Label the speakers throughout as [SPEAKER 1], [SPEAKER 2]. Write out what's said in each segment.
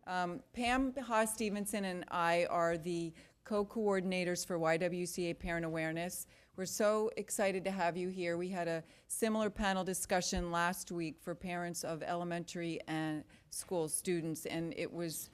[SPEAKER 1] Pam Haas-Stevenson and I are the co-coordinators for YWCA Parent Awareness. We're so excited to have you here. We had a similar panel discussion last week for parents of elementary and school students, and it was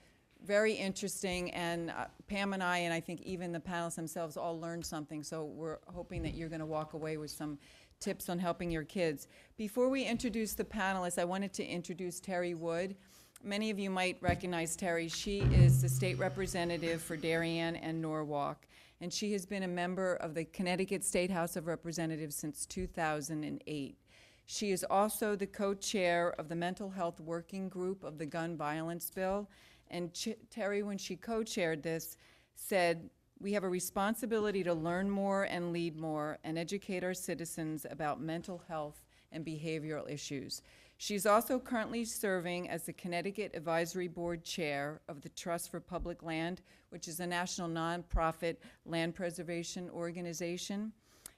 [SPEAKER 1] very interesting, and Pam and I think even the panelists themselves all learned something, so we're hoping that you're going to walk away with some tips on helping your kids. Before we introduce the panelists, I wanted to introduce Terrie Wood. Many of you might recognize Terrie. She is the state representative for Darien and Norwalk, and she has been a member of the Connecticut State House of Representatives since 2008. She is also the co-chair of the Mental Health Working Group of the Gun Violence Bill. And Terrie, when she co-chaired this, said, "We have a responsibility to learn more and lead more and educate our citizens about mental health and behavioral issues." She's also currently serving as the Connecticut Advisory Board Chair of the Trust for Public Land, which is a national nonprofit land preservation organization.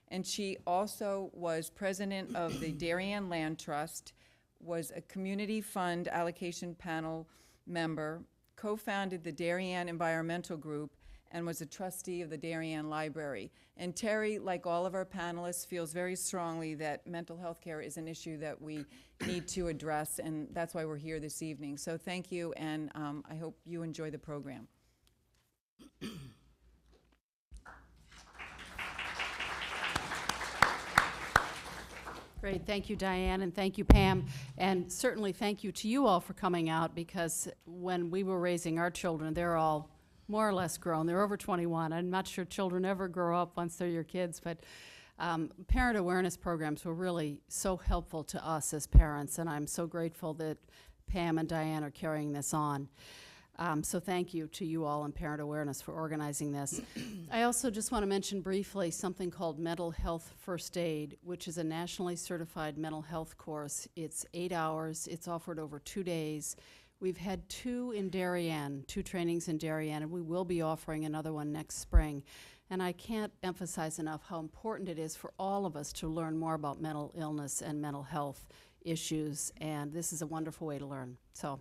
[SPEAKER 1] And she also was president of the Darien Land Trust, was a community fund allocation panel member, co-founded the Darien Environmental Group, and was a trustee of the Darien Library. And Terrie, like all of our panelists, feels very strongly that mental health care is an issue that we need to address, and that's why we're here this evening. So thank you, and I hope you enjoy the program.
[SPEAKER 2] Great, thank you, Diane, and thank you, Pam, and certainly thank you to you all for coming out, because when we were raising our children, they're all more or less grown. They're over 21. I'm not sure children ever grow up once they're your kids, but parent awareness programs were really so helpful to us as parents, and I'm so grateful that Pam and Diane are carrying this on. So thank you to you all in Parent Awareness for organizing this. I also just want to mention briefly something called Mental Health First Aid, which is a nationally certified mental health course. It's 8 hours. It's offered over 2 days. We've had two trainings in Darien, and we will be offering another one next spring. And I can't emphasize enough how important it is for all of us to learn more about mental illness and mental health issues, and this is a wonderful way to learn. So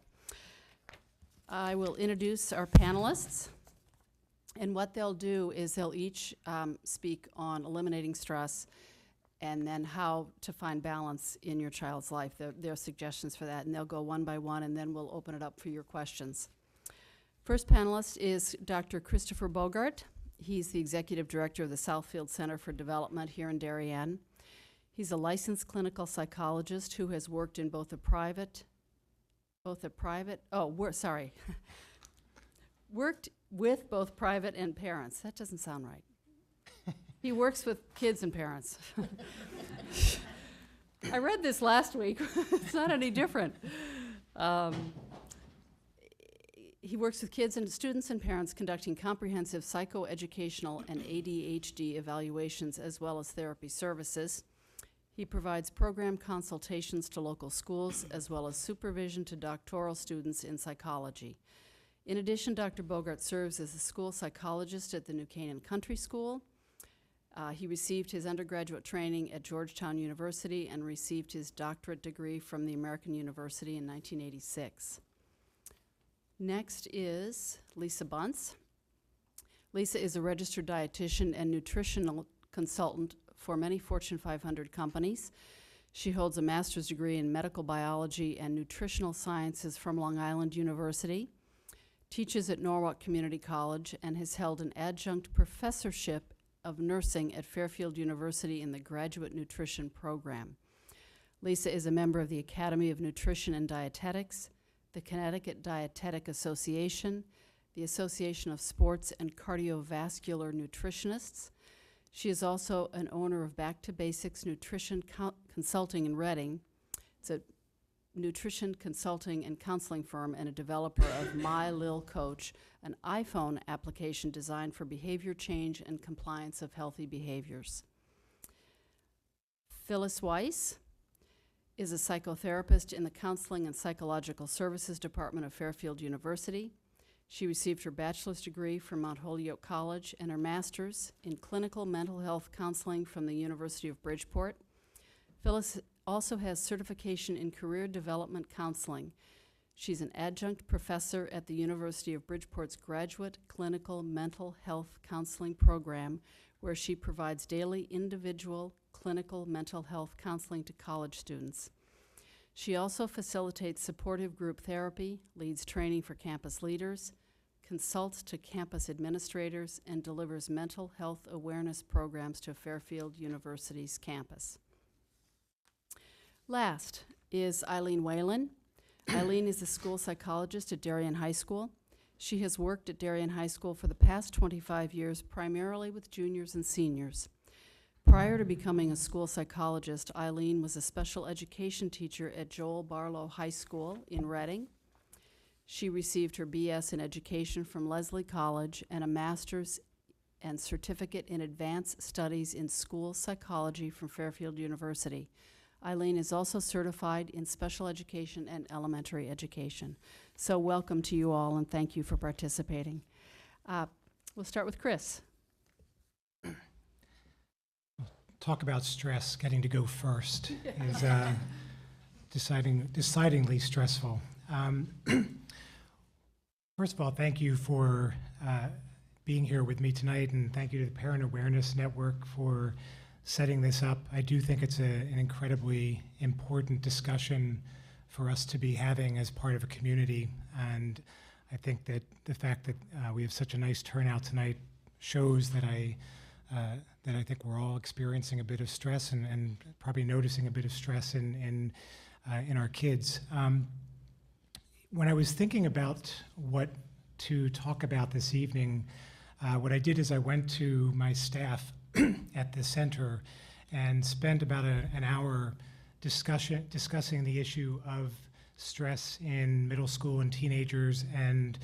[SPEAKER 2] I will introduce our panelists, and what they'll do is they'll each speak on eliminating stress and then how to find balance in your child's life. There are suggestions for that, and they'll go one by one, and then we'll open it up for your questions. First panelist is Dr. Christopher Bogart. He's the Executive Director of the Southfield Center for Development here in Darien. He's a licensed clinical psychologist who has worked in worked with both private and parents. That doesn't sound right. He works with kids and parents. I read this last week. It's not any different. He works with kids and students and parents conducting comprehensive psychoeducational and ADHD evaluations as well as therapy services. He provides program consultations to local schools as well as supervision to doctoral students in psychology. In addition, Dr. Bogart serves as a school psychologist at the New Canaan Country School. He received his undergraduate training at Georgetown University and received his doctorate degree from the American University in 1986. Next is Lisa Bunce. Lisa is a registered dietitian and nutritional consultant for many Fortune 500 companies. She holds a master's degree in medical biology and nutritional sciences from Long Island University, teaches at Norwalk Community College, and has held an adjunct professorship of nursing at Fairfield University in the Graduate Nutrition Program. Lisa is a member of the Academy of Nutrition and Dietetics, the Connecticut Dietetic Association, the Association of Sports and Cardiovascular Nutritionists. She is also an owner of Back to Basics Nutrition Consulting in Reading. It's a nutrition consulting and counseling firm and a developer of My Lil Coach, an iPhone application designed for behavior change and compliance of healthy behaviors. Phyllis Weis is a psychotherapist in the Counseling and Psychological Services Department of Fairfield University. She received her bachelor's degree from Mount Holyoke College and her master's in clinical mental health counseling from the University of Bridgeport. Phyllis also has certification in career development counseling. She's an adjunct professor at the University of Bridgeport's Graduate Clinical Mental Health Counseling Program, where she provides daily individual clinical mental health counseling to college students. She also facilitates supportive group therapy, leads training for campus leaders, consults to campus administrators, and delivers mental health awareness programs to Fairfield University's campus. Last is Eileen Whelan. Eileen is a school psychologist at Darien High School. She has worked at Darien High School for the past 25 years, primarily with juniors and seniors. Prior to becoming a school psychologist, Eileen was a special education teacher at Joel Barlow High School in Reading. She received her BS in education from Lesley College and a master's and certificate in advanced studies in school psychology from Fairfield University. Eileen is also certified in special education and elementary education. So welcome to you all, and thank you for participating. We'll start with Chris.
[SPEAKER 3] Talk about stress. Getting to go first is decidedly stressful. First of all, thank you for being here with me tonight, and thank you to the Parent Awareness Network for setting this up. I do think it's an incredibly important discussion for us to be having as part of a community, and I think that the fact that we have such a nice turnout tonight shows that I think we're all experiencing a bit of stress and probably noticing a bit of stress in our kids. When I was thinking about what to talk about this evening, what I did is I went to my staff at the center and spent about an hour discussing the issue of stress in middle school and teenagers, and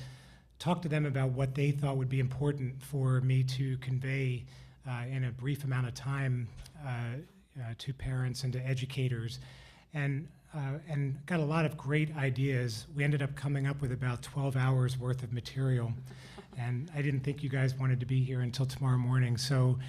[SPEAKER 3] talked to them about what they thought would be important for me to convey in a brief amount of time to parents and to educators, and got a lot of great ideas. We ended up coming up with about 12 hours worth of material, and I didn't think you guys wanted to be here until tomorrow morning. So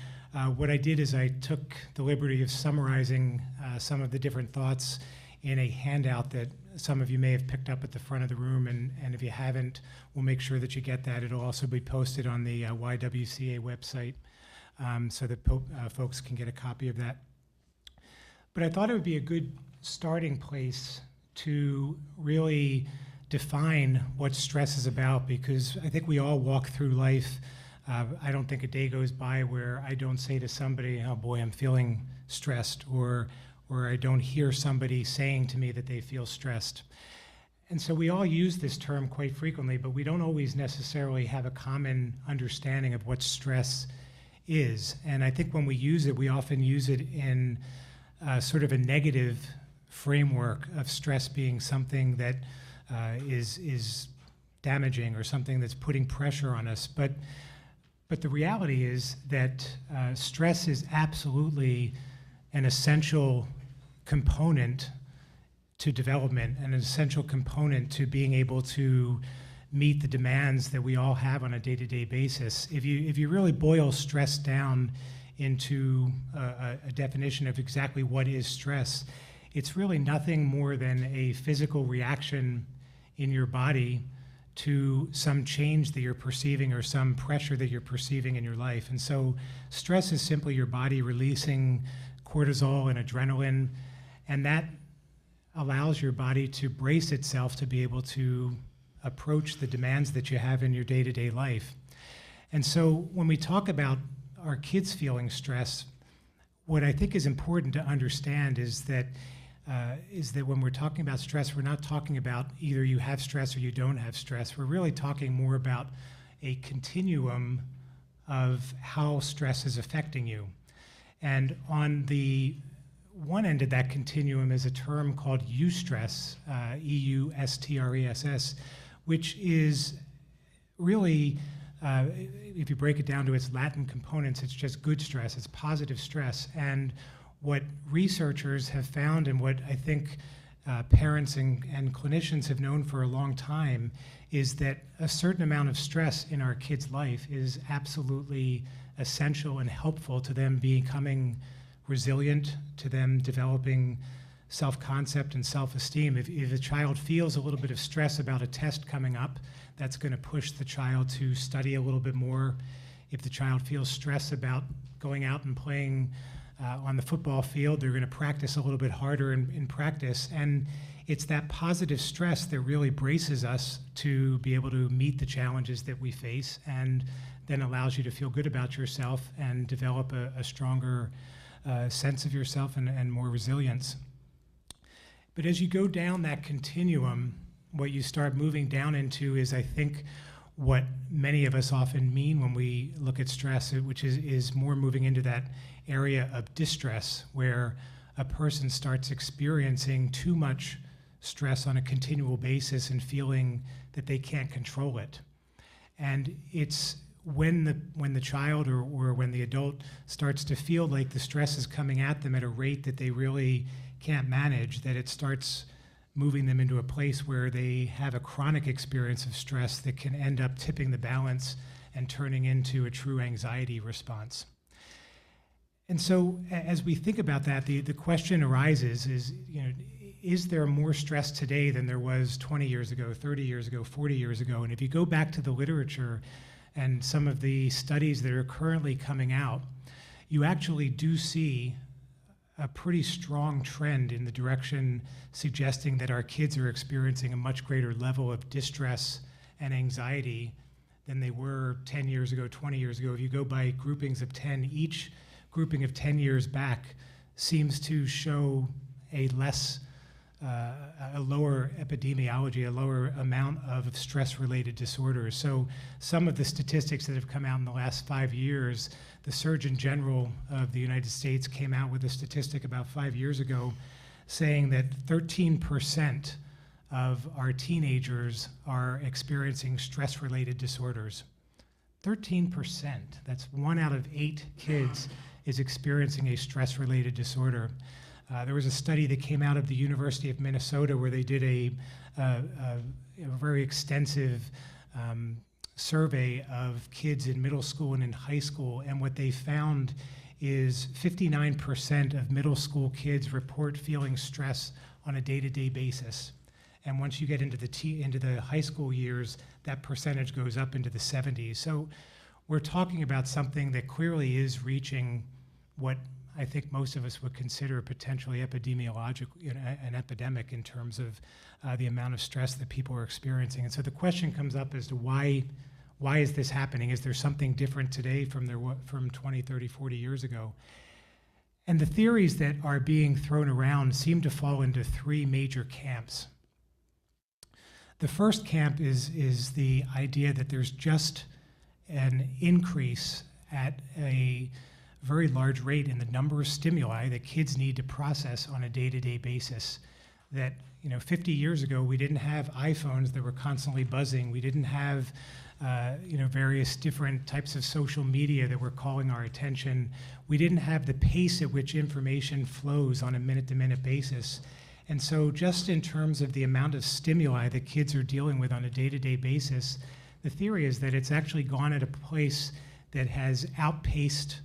[SPEAKER 3] what I did is I took the liberty of summarizing some of the different thoughts in a handout that some of you may have picked up at the front of the room, and if you haven't, we'll make sure that you get that. It'll also be posted on the YWCA website so that folks can get a copy of that. But I thought it would be a good starting place to really define what stress is about, because I think we all walk through life. I don't think a day goes by where I don't say to somebody, oh boy, I'm feeling stressed, or I don't hear somebody saying to me that they feel stressed. And so we all use this term quite frequently, but we don't always necessarily have a common understanding of what stress is. And I think when we use it, we often use it in sort of a negative framework of stress being something that is damaging or something that's putting pressure on us. But the reality is that stress is absolutely an essential component to development and an essential component to being able to meet the demands that we all have on a day-to-day basis. If you really boil stress down into a definition of exactly what is stress, it's really nothing more than a physical reaction in your body to some change that you're perceiving or some pressure that you're perceiving in your life. And so stress is simply your body releasing cortisol and adrenaline, and that allows your body to brace itself to be able to approach the demands that you have in your day-to-day life. And so when we talk about our kids feeling stress, what I think is important to understand is that when we're talking about stress, we're not talking about either you have stress or you don't have stress. We're really talking more about a continuum of how stress is affecting you. And on the one end of that continuum is a term called eustress, E-U-S-T-R-E-S-S, which is really, if you break it down to its Latin components, it's just good stress, it's positive stress. And what researchers have found, and what I think parents and clinicians have known for a long time, is that a certain amount of stress in our kids' life is absolutely essential and helpful to them becoming resilient, to them developing self-concept and self-esteem. If a child feels a little bit of stress about a test coming up, that's going to push the child to study a little bit more. If the child feels stress about going out and playing on the football field, they're going to practice a little bit harder in practice. And it's that positive stress that really braces us to be able to meet the challenges that we face, and then allows you to feel good about yourself and develop a stronger sense of yourself and more resilience. But as you go down that continuum, what you start moving down into is, I think, what many of us often mean when we look at stress, which is more moving into that area of distress, where a person starts experiencing too much stress on a continual basis and feeling that they can't control it. And it's when the child or when the adult starts to feel like the stress is coming at them at a rate that they really can't manage, that it starts moving them into a place where they have a chronic experience of stress that can end up tipping the balance and turning into a true anxiety response. And so as we think about that, the question arises is there more stress today than there was 20 years ago, 30 years ago, 40 years ago? And if you go back to the literature and some of the studies that are currently coming out, you actually do see a pretty strong trend in the direction suggesting that our kids are experiencing a much greater level of distress and anxiety than they were 10 years ago, 20 years ago. If you go by groupings of 10, each grouping of 10 years back seems to show a lower epidemiology, a lower amount of stress-related disorders. So some of the statistics that have come out in the last 5 years, the Surgeon General of the United States came out with a statistic about 5 years ago saying that 13% of our teenagers are experiencing stress-related disorders. 13%, that's 1 out of 8 kids is experiencing a stress-related disorder. There was a study that came out of the University of Minnesota where they did a very extensive survey of kids in middle school and in high school, and what they found is 59% of middle school kids report feeling stress on a day-to-day basis. And once you get into the high school years, that percentage goes up into the 70s. So we're talking about something that clearly is reaching what I think most of us would consider potentially epidemiological, an epidemic in terms of the amount of stress that people are experiencing. And so the question comes up as to why is this happening? Is there something different today from 20, 30, 40 years ago? And the theories that are being thrown around seem to fall into 3 major camps. The first camp is the idea that there's just an increase at a very large rate in the number of stimuli that kids need to process on a day-to-day basis. That 50 years ago, we didn't have iPhones that were constantly buzzing. We didn't have various different types of social media that were calling our attention. We didn't have the pace at which information flows on a minute-to-minute basis. And so just in terms of the amount of stimuli that kids are dealing with on a day-to-day basis, the theory is that it's actually gone at a place that has outpaced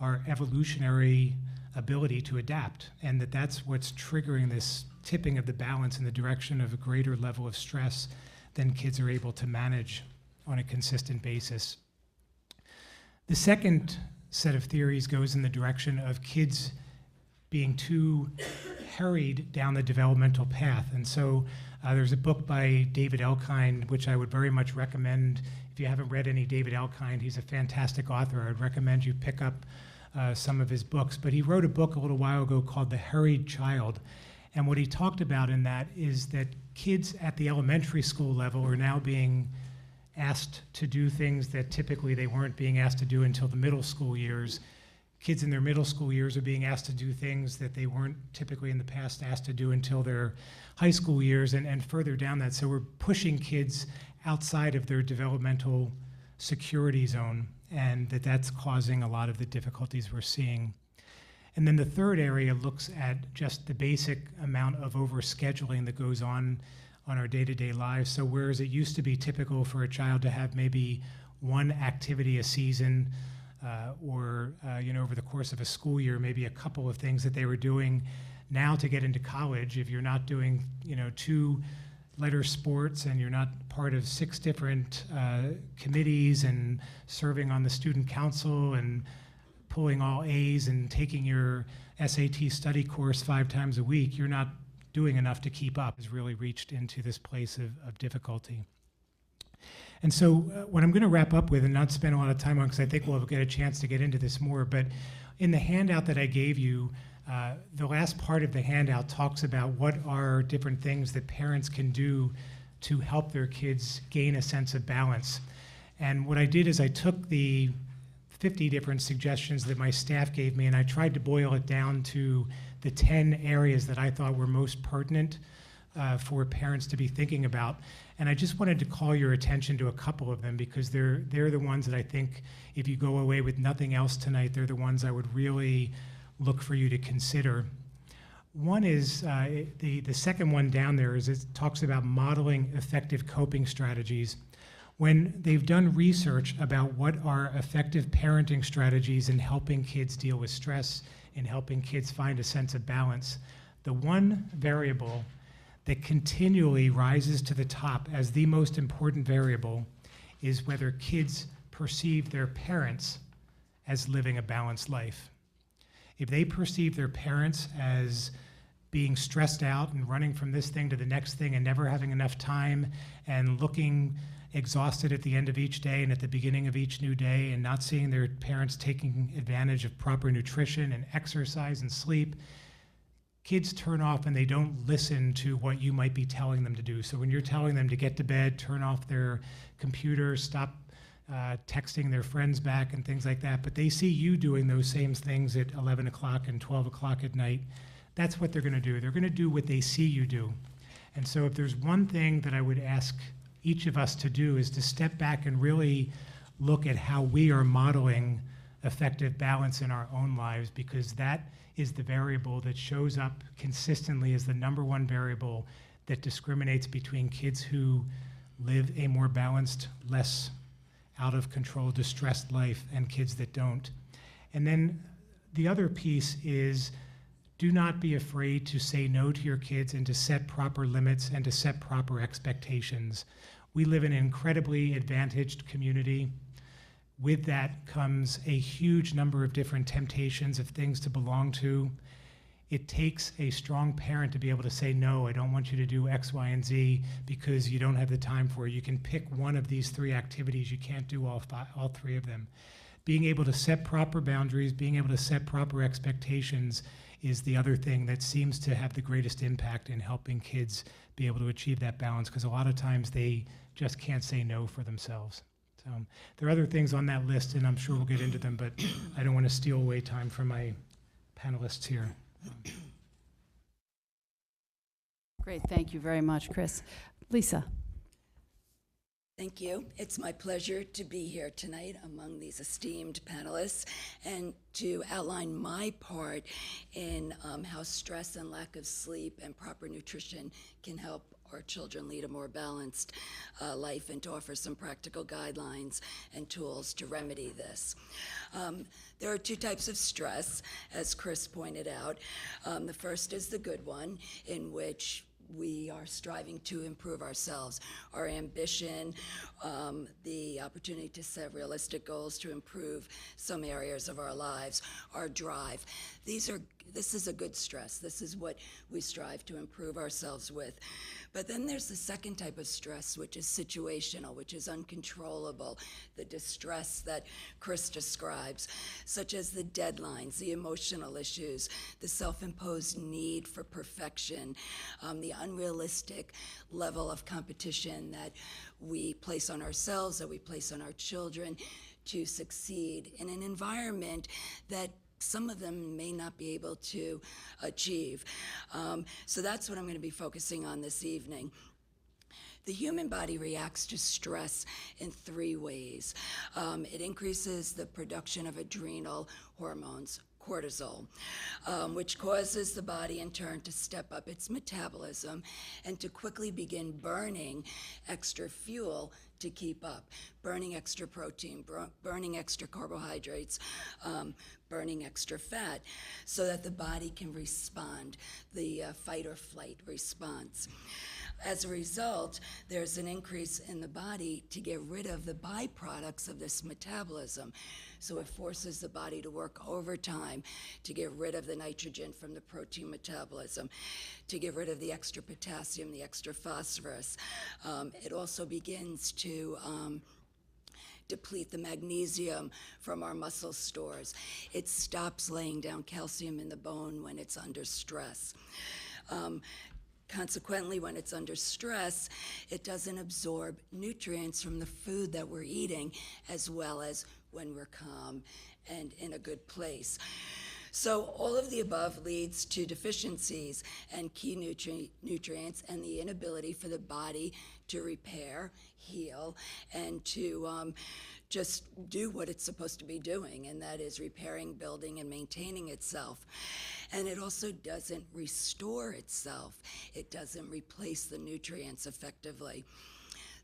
[SPEAKER 3] our evolutionary ability to adapt, and that's what's triggering this tipping of the balance in the direction of a greater level of stress than kids are able to manage on a consistent basis. The second set of theories goes in the direction of kids being too harried down the developmental path. And so there's a book by David Elkind, which I would very much recommend. If you haven't read any David Elkind, he's a fantastic author. I would recommend you pick up some of his books. But he wrote a book a little while ago called The Harried Child. And what he talked about in that is that kids at the elementary school level are now being asked to do things that typically they weren't being asked to do until the middle school years. Kids in their middle school years are being asked to do things that they weren't typically in the past asked to do until their high school years and further down that. So we're pushing kids outside of their developmental security zone, and that's causing a lot of the difficulties we're seeing. And then the third area looks at just the basic amount of overscheduling that goes on our day-to-day lives. So whereas it used to be typical for a child to have maybe one activity a season, or over the course of a school year, maybe a couple of things that they were doing, now to get into college, if you're not doing, 2-letter sports and you're not part of 6 different committees and serving on the student council and pulling all A's and taking your SAT study course 5 times a week, you're not doing enough to keep up. Has really reached into this place of difficulty. And so what I'm going to wrap up with, and not spend a lot of time on, because I think we'll get a chance to get into this more, but in the handout that I gave you, the last part of the handout talks about what are different things that parents can do to help their kids gain a sense of balance. And what I did is I took the 50 different suggestions that my staff gave me, and I tried to boil it down to the 10 areas that I thought were most pertinent for parents to be thinking about. And I just wanted to call your attention to a couple of them, because they're the ones that I think, if you go away with nothing else tonight, they're the ones I would really look for you to consider. One is, the second one down there is, it talks about modeling effective coping strategies. When they've done research about what are effective parenting strategies in helping kids deal with stress, in helping kids find a sense of balance, the one variable that continually rises to the top as the most important variable is whether kids perceive their parents as living a balanced life. If they perceive their parents as being stressed out and running from this thing to the next thing and never having enough time and looking exhausted at the end of each day and at the beginning of each new day, and not seeing their parents taking advantage of proper nutrition and exercise and sleep, kids turn off and they don't listen to what you might be telling them to do. So when you're telling them to get to bed, turn off their computer, stop texting their friends back and things like that, but they see you doing those same things at 11 o'clock and 12 o'clock at night, that's what they're going to do. They're going to do what they see you do. And so if there's one thing that I would ask each of us to do, is to step back and really look at how we are modeling effective balance in our own lives, because that is the variable that shows up consistently as the number one variable that discriminates between kids who live a more balanced, less out of control, distressed life and kids that don't. And then the other piece is, do not be afraid to say no to your kids and to set proper limits and to set proper expectations. We live in an incredibly advantaged community. With that comes a huge number of different temptations of things to belong to. It takes a strong parent to be able to say, no, I don't want you to do X, Y, and Z because you don't have the time for it. You can pick one of these 3 activities. You can't do all 3 of them. Being able to set proper boundaries, being able to set proper expectations is the other thing that seems to have the greatest impact in helping kids be able to achieve that balance, because a lot of times they just can't say no for themselves. So there are other things on that list, and I'm sure we'll get into them, but I don't want to steal away time from my panelists here.
[SPEAKER 2] Great, thank you very much, Chris. Lisa.
[SPEAKER 4] Thank you. It's my pleasure to be here tonight among these esteemed panelists and to outline my part in how stress and lack of sleep and proper nutrition can help our children lead a more balanced life, and to offer some practical guidelines and tools to remedy this. There are 2 types of stress, as Chris pointed out. The first is the good one, in which we are striving to improve ourselves, our ambition, the opportunity to set realistic goals to improve some areas of our lives, our drive. This is a good stress. This is what we strive to improve ourselves with. But then there's the second type of stress, which is situational, which is uncontrollable, the distress that Chris describes, such as the deadlines, the emotional issues, the self-imposed need for perfection, the unrealistic level of competition that we place on ourselves, that we place on our children to succeed in an environment that some of them may not be able to achieve. So that's what I'm going to be focusing on this evening. The human body reacts to stress in 3 ways. It increases the production of adrenal hormones, cortisol, which causes the body in turn to step up its metabolism and to quickly begin burning extra fuel to keep up, burning extra protein, burning extra carbohydrates, burning extra fat so that the body can respond, the fight or flight response. As a result, there's an increase in the body to get rid of the byproducts of this metabolism. So it forces the body to work overtime to get rid of the nitrogen from the protein metabolism, to get rid of the extra potassium, the extra phosphorus. It also begins to deplete the magnesium from our muscle stores. It stops laying down calcium in the bone when it's under stress. Consequently, when it's under stress, it doesn't absorb nutrients from the food that we're eating, as well as when we're calm and in a good place. So all of the above leads to deficiencies and key nutrients and the inability for the body to repair, heal, and to just do what it's supposed to be doing, and that is repairing, building, and maintaining itself. And it also doesn't restore itself. It doesn't replace the nutrients effectively.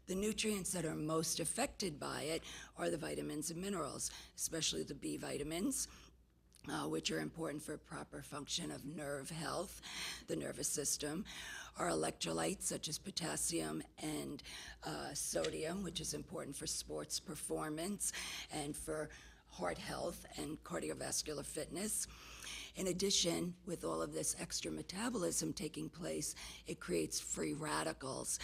[SPEAKER 4] The nutrients that are most affected by it are the vitamins and minerals, especially the B vitamins, which are important for proper function of nerve health, the nervous system. Our electrolytes, such as potassium and sodium, which is important for sports performance and for heart health and cardiovascular fitness. In addition, with all of this extra metabolism taking place, it creates free radicals.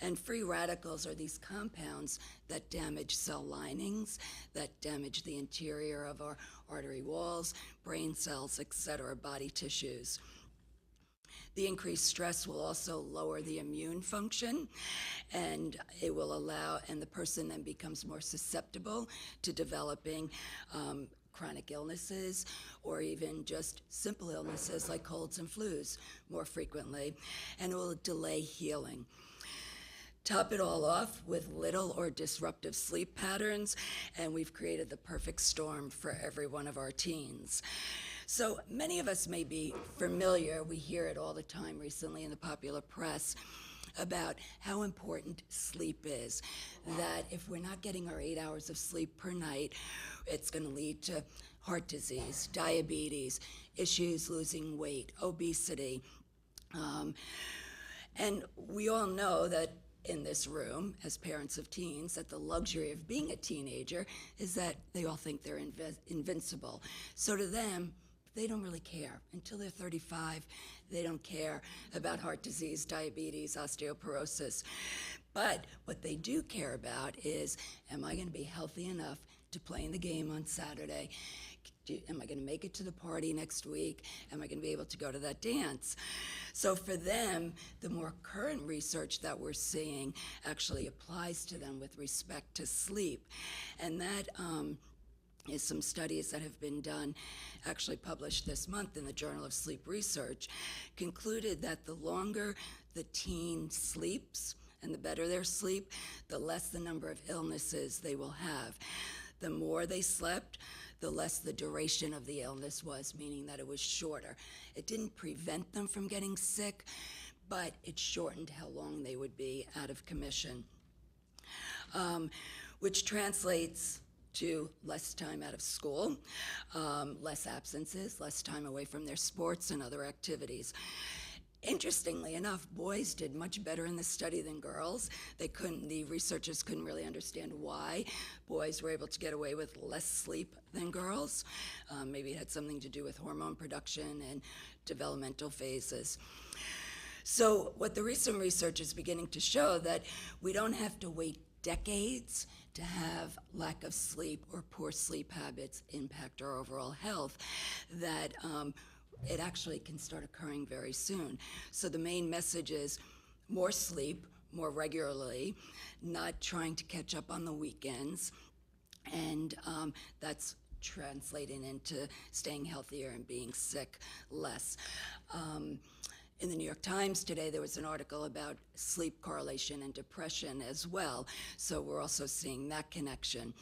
[SPEAKER 4] And free radicals are these compounds that damage cell linings, that damage the interior of our artery walls, brain cells, etc., body tissues. The increased stress will also lower the immune function, and it will allow, and the person then becomes more susceptible to developing chronic illnesses or even just simple illnesses like colds and flus more frequently, and it will delay healing. Top it all off with little or disruptive sleep patterns, and we've created the perfect storm for every one of our teens. So many of us may be familiar, we hear it all the time recently in the popular press, about how important sleep is, that if we're not getting our 8 hours of sleep per night, it's going to lead to heart disease, diabetes, issues losing weight, obesity. And we all know that in this room, as parents of teens, that the luxury of being a teenager is that they all think they're invincible. So to them, they don't really care. Until they're 35, they don't care about heart disease, diabetes, osteoporosis. But what they do care about is, am I going to be healthy enough to play in the game on Saturday? Am I going to make it to the party next week? Am I going to be able to go to that dance? So for them, the more current research that we're seeing actually applies to them with respect to sleep. And that is some studies that have been done, actually published this month in the Journal of Sleep Research, concluded that the longer the teen sleeps and the better their sleep, the less the number of illnesses they will have. The more they slept, the less the duration of the illness was, meaning that it was shorter. It didn't prevent them from getting sick, but it shortened how long they would be out of commission, which translates to less time out of school, less absences, less time away from their sports and other activities. Interestingly enough, boys did much better in this study than girls. The researchers couldn't really understand why boys were able to get away with less sleep than girls. Maybe it had something to do with hormone production and developmental phases. So what the recent research is beginning to show that we don't have to wait decades to have lack of sleep or poor sleep habits impact our overall health, that it actually can start occurring very soon. So the main message is more sleep, more regularly, not trying to catch up on the weekends, and that's translating into staying healthier and being sick less. In the New York Times today, there was an article about sleep correlation and depression as well, so we're also seeing that connection.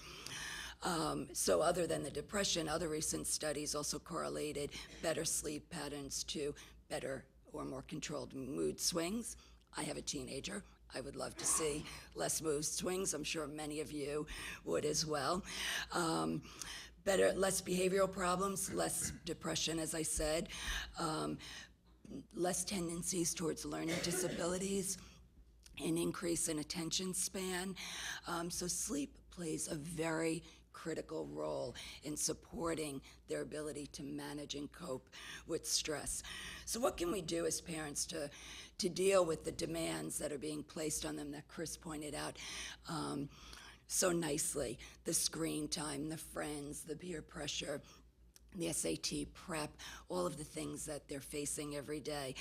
[SPEAKER 4] So other than the depression, other recent studies also correlated better sleep patterns to better or more controlled mood swings. I have a teenager. I would love to see less mood swings. I'm sure many of you would as well. less behavioral problems, less depression, as I said, less tendencies towards learning disabilities, an increase in attention span. So sleep plays a very critical role in supporting their ability to manage and cope with stress. So what can we do as parents to deal with the demands that are being placed on them that Chris pointed out so nicely? The screen time, the friends, the peer pressure, the SAT prep, all of the things that they're facing every day.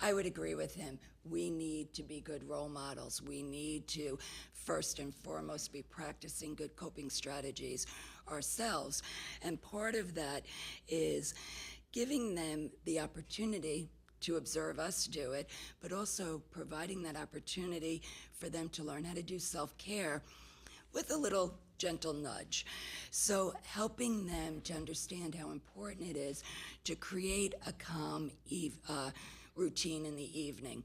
[SPEAKER 4] I would agree with him. We need to be good role models. We need to, first and foremost, be practicing good coping strategies ourselves. And part of that is giving them the opportunity to observe us do it, but also providing that opportunity for them to learn how to do self-care with a little gentle nudge. So helping them to understand how important it is to create a calm routine in the evening.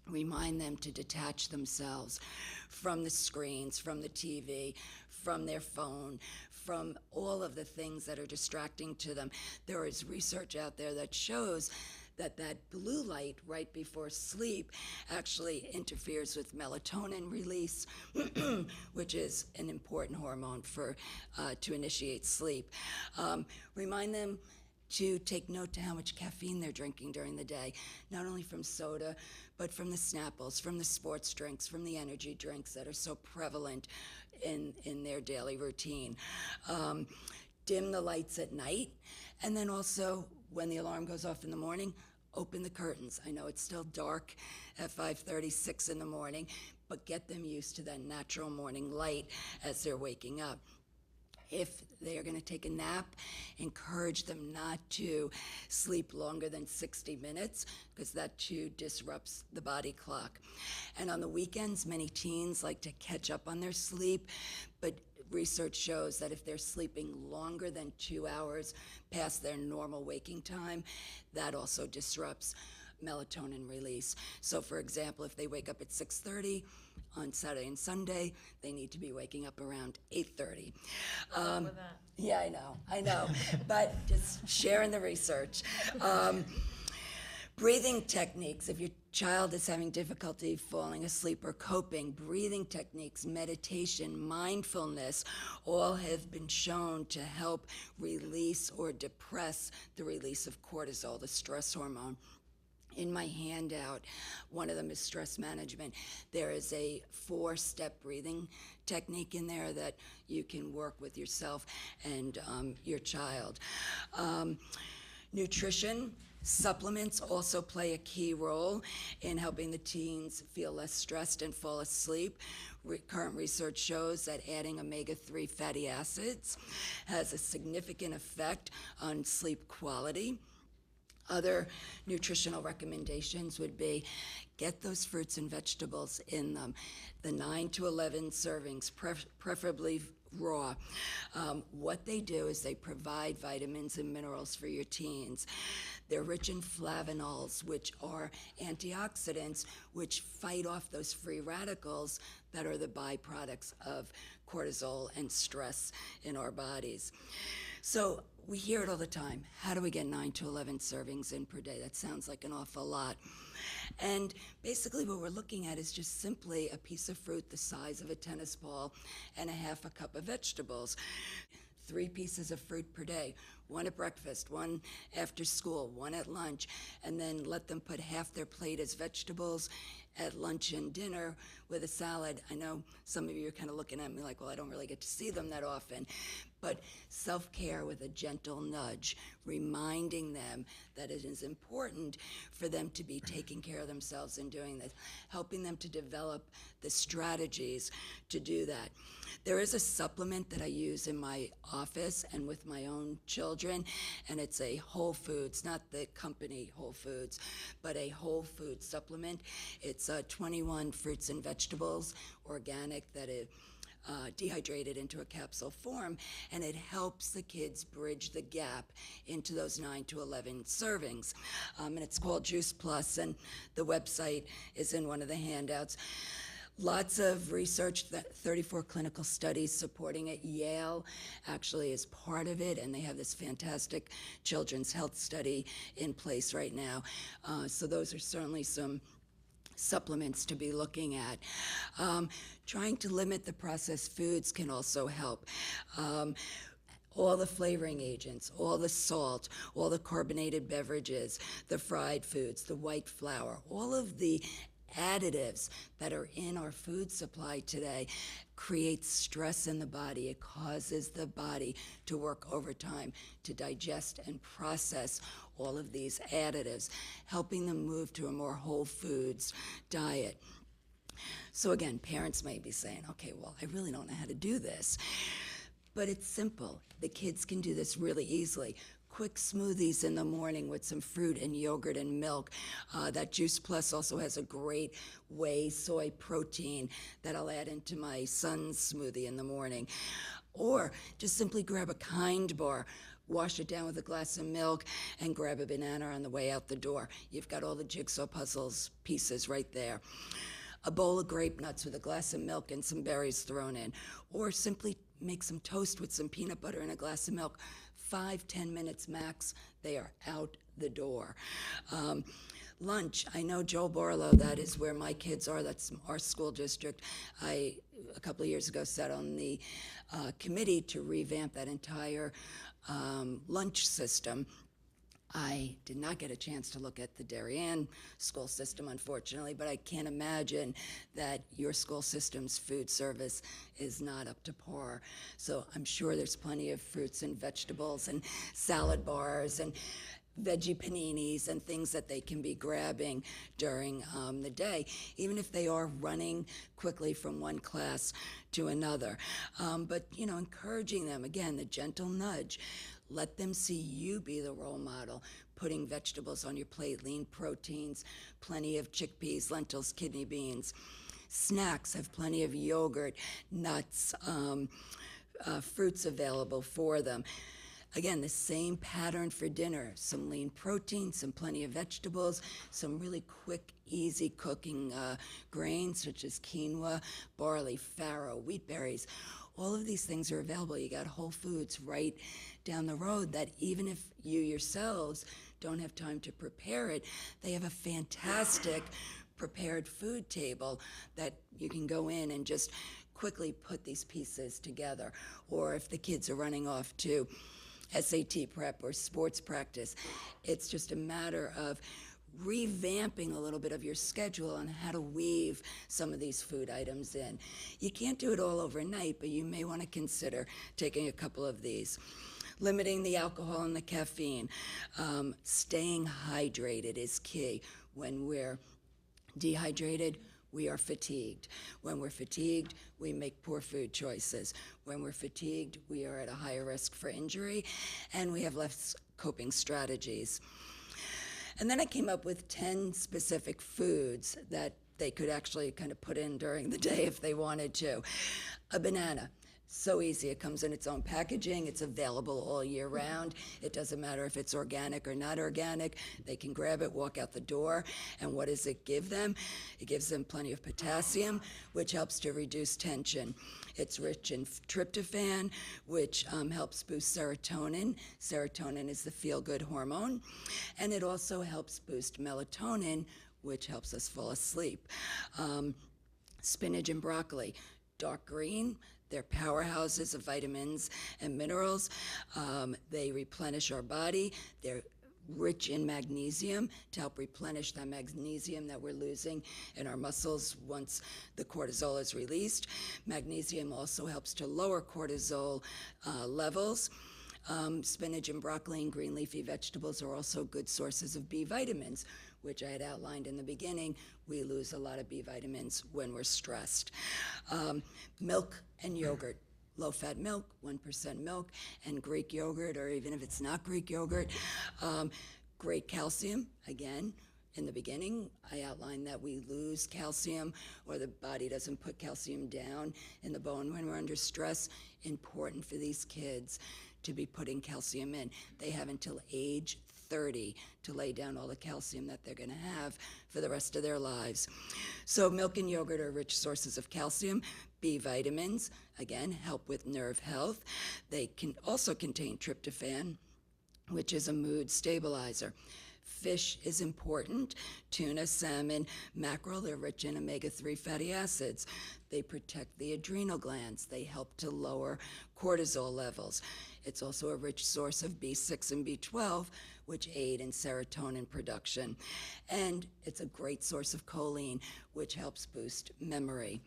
[SPEAKER 4] Remind them to detach themselves from the screens, from the TV, from their phone, from all of the things that are distracting to them. There is research out there that shows that blue light right before sleep actually interferes with melatonin release, which is an important hormone to initiate sleep. Remind them to take note to how much caffeine they're drinking during the day, not only from soda, but from the Snapples, from the sports drinks, from the energy drinks that are so prevalent in their daily routine. Dim the lights at night, and then also when the alarm goes off in the morning, open the curtains. I know it's still dark at 5:30, 6 in the morning, but get them used to that natural morning light as they're waking up. If they are going to take a nap, encourage them not to sleep longer than 60 minutes because that too disrupts the body clock. And on the weekends, many teens like to catch up on their sleep, but research shows that if they're sleeping longer than 2 hours past their normal waking time, that also disrupts melatonin release. So for example, if they wake up at 6:30 on Saturday and Sunday, they need to be waking up around 8:30. Yeah, I know, but just sharing the research. Breathing techniques, if your child is having difficulty falling asleep or coping, breathing techniques, meditation, mindfulness, all have been shown to help release or depress the release of cortisol, the stress hormone. In my handout, one of them is stress management. There is a 4-step breathing technique in there that you can work with yourself and your child. Nutrition. Supplements also play a key role in helping the teens feel less stressed and fall asleep. Current research shows that adding omega-3 fatty acids has a significant effect on sleep quality. Other nutritional recommendations would be get those fruits and vegetables in them, the 9 to 11 servings, preferably raw. What they do is they provide vitamins and minerals for your teens. They're rich in flavonols, which are antioxidants, which fight off those free radicals that are the byproducts of cortisol and stress in our bodies. So we hear it all the time. How do we get 9 to 11 servings in per day? That sounds like an awful lot. And basically what we're looking at is just simply a piece of fruit the size of a tennis ball and a half a cup of vegetables. 3 pieces of fruit per day, 1 at breakfast, 1 after school, 1 at lunch, and then let them put half their plate as vegetables at lunch and dinner with a salad. I know some of you are kind of looking at me like, well, I don't really get to see them that often. But self-care with a gentle nudge, reminding them that it is important for them to be taking care of themselves and doing this, helping them to develop the strategies to do that. There is a supplement that I use in my office and with my own children, and it's a whole foods, not the company Whole Foods, but a whole food supplement. It's 21 fruits and vegetables, organic, that is dehydrated into a capsule form, and it helps the kids bridge the gap into those 9 to 11 servings. And it's called Juice Plus, and the website is in one of the handouts. Lots of research, 34 clinical studies supporting it. Yale actually is part of it, and they have this fantastic children's health study in place right now. So those are certainly some supplements to be looking at. Trying to limit the processed foods can also help. All the flavoring agents, all the salt, all the carbonated beverages, the fried foods, the white flour, all of the additives that are in our food supply today create stress in the body. It causes the body to work overtime to digest and process all of these additives, helping them move to a more whole foods diet. So again, parents may be saying, okay, well, I really don't know how to do this. But it's simple. The kids can do this really easily. Quick smoothies in the morning with some fruit and yogurt and milk. That Juice Plus also has a great whey soy protein that I'll add into my son's smoothie in the morning. Or just simply grab a Kind bar, wash it down with a glass of milk, and grab a banana on the way out the door. You've got all the jigsaw puzzles pieces right there. A bowl of grape nuts with a glass of milk and some berries thrown in. Or simply make some toast with some peanut butter and a glass of milk. 5-10 minutes max, they are out the door. Lunch, I know Joel Barlow, that is where my kids are, that's our school district. I, a couple of years ago, sat on the committee to revamp that entire lunch system. I did not get a chance to look at the Darien school system, unfortunately, but I can't imagine that your school system's food service is not up to par. So I'm sure there's plenty of fruits and vegetables and salad bars and veggie paninis and things that they can be grabbing during the day, even if they are running quickly from one class to another. But, you know, encouraging them, again, the gentle nudge. Let them see you be the role model, putting vegetables on your plate, lean proteins, plenty of chickpeas, lentils, kidney beans. Snacks have plenty of yogurt, nuts, fruits available for them. Again, the same pattern for dinner, some lean protein, some plenty of vegetables, some really quick, easy cooking grains such as quinoa, barley, farro, wheat berries. All of these things are available. You got Whole Foods right down the road that even if you yourselves don't have time to prepare it, they have a fantastic prepared food table that you can go in and just quickly put these pieces together. Or if the kids are running off to SAT prep or sports practice, it's just a matter of revamping a little bit of your schedule on how to weave some of these food items in. You can't do it all overnight, but you may want to consider taking a couple of these. Limiting the alcohol and the caffeine. Staying hydrated is key. When we're dehydrated, we are fatigued. When we're fatigued, we make poor food choices. When we're fatigued, we are at a higher risk for injury, and we have less coping strategies. And then I came up with 10 specific foods that they could actually kind of put in during the day if they wanted to. A banana. So easy. It comes in its own packaging. It's available all year round. It doesn't matter if it's organic or not organic. They can grab it, walk out the door, and what does it give them? It gives them plenty of potassium, which helps to reduce tension. It's rich in tryptophan, which helps boost serotonin. Serotonin is the feel-good hormone. And it also helps boost melatonin, which helps us fall asleep. Spinach and broccoli, dark green. They're powerhouses of vitamins and minerals. They replenish our body. They're rich in magnesium to help replenish that magnesium that we're losing in our muscles once the cortisol is released. Magnesium also helps to lower cortisol levels. Spinach and broccoli and green leafy vegetables are also good sources of B vitamins, which I had outlined in the beginning. We lose a lot of B vitamins when we're stressed. Milk and yogurt. Low-fat milk, 1% milk, and Greek yogurt, or even if it's not Greek yogurt. Great calcium, again. In the beginning, I outlined that we lose calcium, or the body doesn't put calcium down in the bone when we're under stress. Important for these kids to be putting calcium in. They have until age 30 to lay down all the calcium that they're going to have for the rest of their lives. So milk and yogurt are rich sources of calcium. B vitamins, again, help with nerve health. They can also contain tryptophan, which is a mood stabilizer. Fish is important. Tuna, salmon, mackerel, they're rich in omega-3 fatty acids. They protect the adrenal glands. They help to lower cortisol levels. It's also a rich source of B6 and B12, which aid in serotonin production. And it's a great source of choline, which helps boost memory.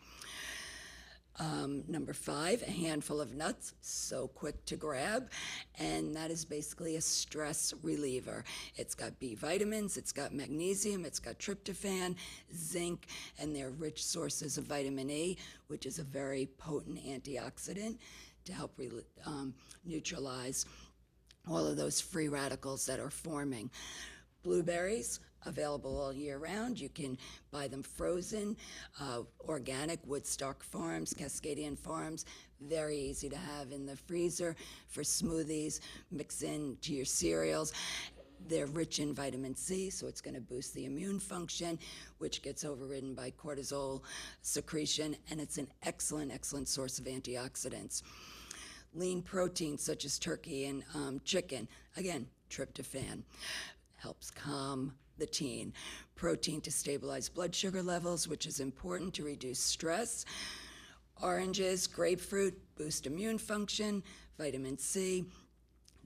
[SPEAKER 4] Number 5, a handful of nuts, so quick to grab, and that is basically a stress reliever. It's got B vitamins, it's got magnesium, it's got tryptophan, zinc, and they're rich sources of vitamin E, which is a very potent antioxidant to help neutralize all of those free radicals that are forming. Blueberries, available all year round. You can buy them frozen, organic, Woodstock Farms, Cascadian Farms, very easy to have in the freezer for smoothies, mix into your cereals. They're rich in vitamin C, so it's going to boost the immune function, which gets overridden by cortisol secretion, and it's an excellent, excellent source of antioxidants. Lean proteins such as turkey and chicken, again, tryptophan, helps calm the teen. Protein to stabilize blood sugar levels, which is important to reduce stress. Oranges, grapefruit, boost immune function, vitamin C.